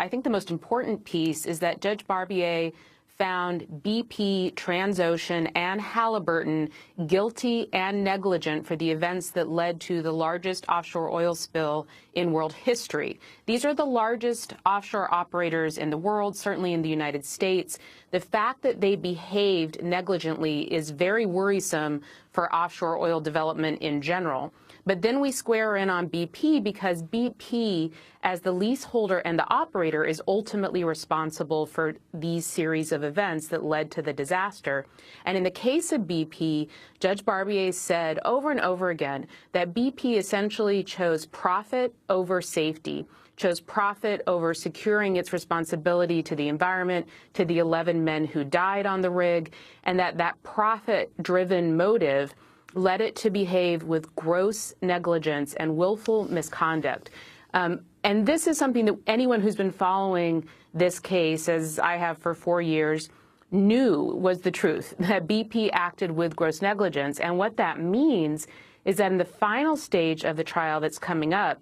I think the most important piece is that Judge Barbier found BP, Transocean, and Halliburton guilty and negligent for the events that led to the largest offshore oil spill in world history. These are the largest offshore operators in the world, certainly in the United States. The fact that they behaved negligently is very worrisome for offshore oil development in general. But then we square in on BP because BP, as the leaseholder and the operator, is ultimately responsible for these series of events that led to the disaster. And in the case of BP, Judge Barbier said over and over again that BP essentially chose profit over safety, chose profit over securing its responsibility to the environment, to the 11 men who died on the rig, and that profit-driven motive led it to behave with gross negligence and willful misconduct. And this is something that anyone who's been following this case, as I have for 4 years, knew was the truth, that BP acted with gross negligence. And what that means is that in the final stage of the trial that's coming up,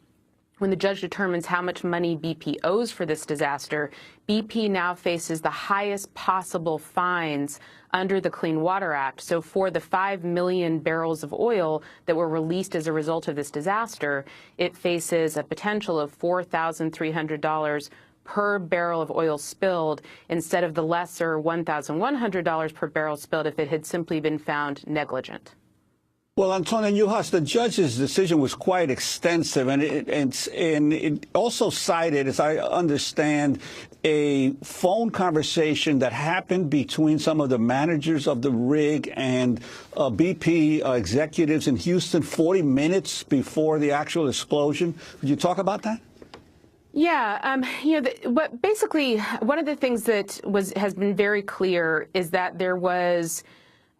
when the judge determines how much money BP owes for this disaster, BP now faces the highest possible fines under the Clean Water Act. So for the 5 million barrels of oil that were released as a result of this disaster, it faces a potential of $4,300 per barrel of oil spilled instead of the lesser $1,100 per barrel spilled if it had simply been found negligent. Well, Antonio Newhouse, the judge's decision was quite extensive, and it also cited, as I understand, a phone conversation that happened between some of the managers of the rig and BP executives in Houston 40 minutes before the actual explosion. Could you talk about that? Yeah, but basically, one of the things that has been very clear is that there was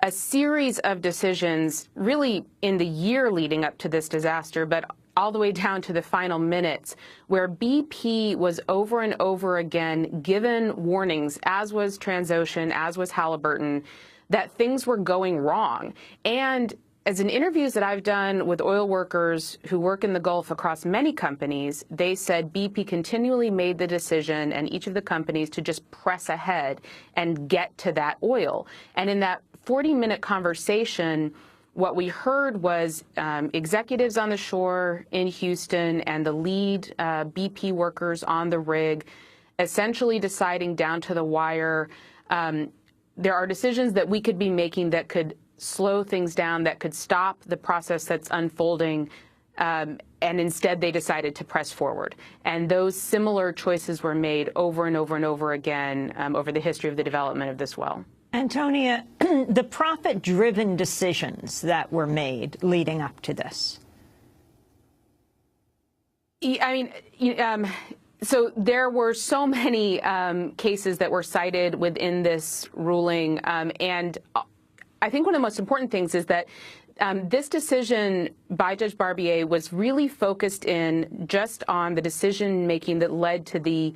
a series of decisions really in the year leading up to this disaster, but all the way down to the final minutes, where BP was over and over again given warnings, as was Transocean, as was Halliburton, that things were going wrong. And as in interviews that I've done with oil workers who work in the Gulf across many companies, they said BP continually made the decision, and each of the companies, to just press ahead and get to that oil. And in that 40-minute conversation, what we heard was executives on the shore in Houston and the lead BP workers on the rig essentially deciding down to the wire, there are decisions that we could be making that could slow things down, that could stop the process that's unfolding, and instead they decided to press forward. And those similar choices were made over and over and over again over the history of the development of this well. Antonia, the profit-driven decisions that were made leading up to this. I mean, so there were so many cases that were cited within this ruling, and I think one of the most important things is that this decision by Judge Barbier was really focused in just on the decision-making that led to the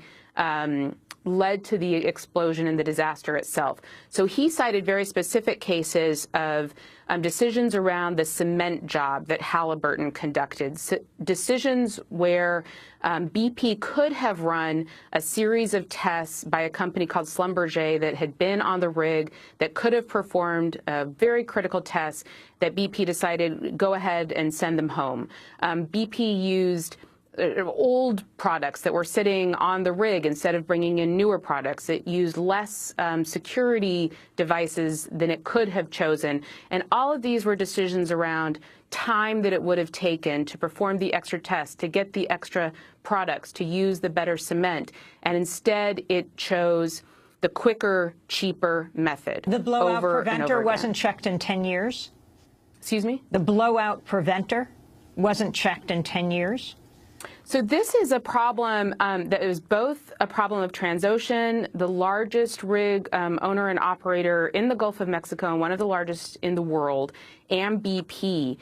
explosion and the disaster itself. So he cited very specific cases of decisions around the cement job that Halliburton conducted, decisions where BP could have run a series of tests by a company called Schlumberger that had been on the rig, that could have performed very critical tests, that BP decided go ahead and send them home. BP used old products that were sitting on the rig instead of bringing in newer products. It used less security devices than it could have chosen. And all of these were decisions around time that it would have taken to perform the extra tests, to get the extra products, to use the better cement. And instead, it chose the quicker, cheaper method. The blowout preventer wasn't checked in 10 years? Excuse me? The blowout preventer wasn't checked in 10 years? So this is a problem that is both a problem of Transocean, the largest rig owner and operator in the Gulf of Mexico and one of the largest in the world, and BP.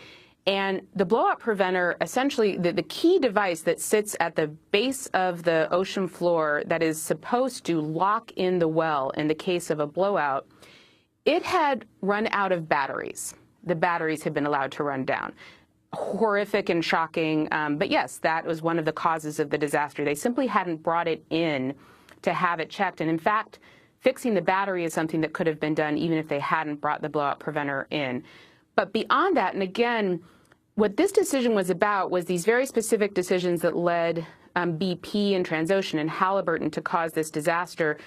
And the blowout preventer, essentially the key device that sits at the base of the ocean floor that is supposed to lock in the well in the case of a blowout, it had run out of batteries. The batteries had been allowed to run down. horrific and shocking. But yes, that was one of the causes of the disaster. They simply hadn't brought it in to have it checked. And in fact, fixing the battery is something that could have been done even if they hadn't brought the blowout preventer in. But beyond that, and again, what this decision was about was these very specific decisions that led BP and Transocean and Halliburton to cause this disaster.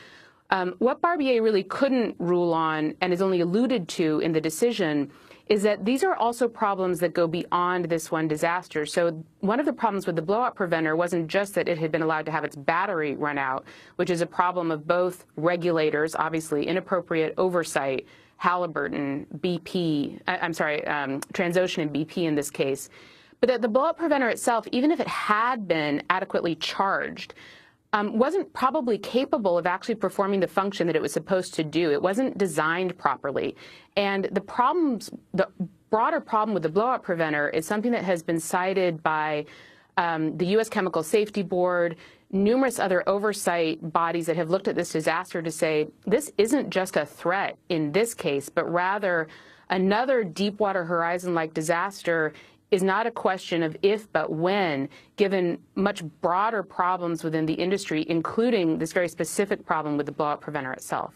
What Barbies really couldn't rule on and is only alluded to in the decision is that these are also problems that go beyond this one disaster. So one of the problems with the blowout preventer wasn't just that it had been allowed to have its battery run out, which is a problem of both regulators, obviously inappropriate oversight, Halliburton, BP, Transocean and BP in this case, but that the blowout preventer itself, even if it had been adequately charged, wasn't probably capable of actually performing the function that it was supposed to do. It wasn't designed properly. And the broader problem with the blowout preventer is something that has been cited by the U.S. Chemical Safety Board, numerous other oversight bodies that have looked at this disaster to say this isn't just a threat in this case, but rather another Deepwater Horizon-like disaster is not a question of if but when, given much broader problems within the industry, including this very specific problem with the blowout preventer itself.